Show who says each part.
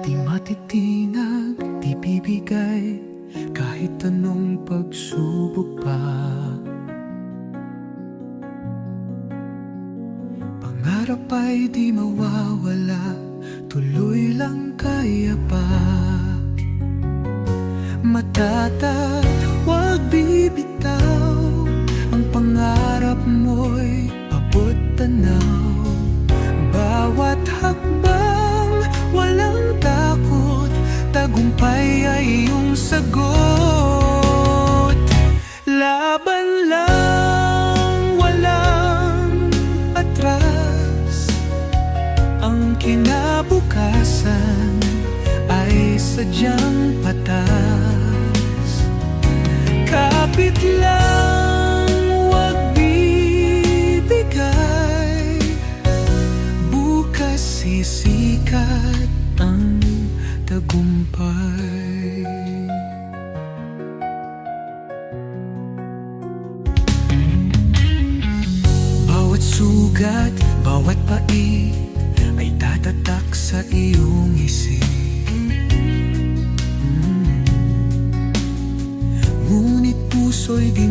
Speaker 1: Di matitinag, di bibigay kahit anong pagsubok pa. Pangarap ay di mawawala, tuloy lang kaya pa. Matatag, huwag bibitaw, ang pangarap mo'y abot tanaw. Bawat hakbang, walang takot, tagumpay ay iyong sagot. Laban lang, walang atras, ang kinabukasan ay sadyang patas. Kapit lang, huwag bibigay, bukas sisikat ang tagumpay. Bawat sugat, bawat pait ay tatatak sa iyong isip. Ngunit puso'y di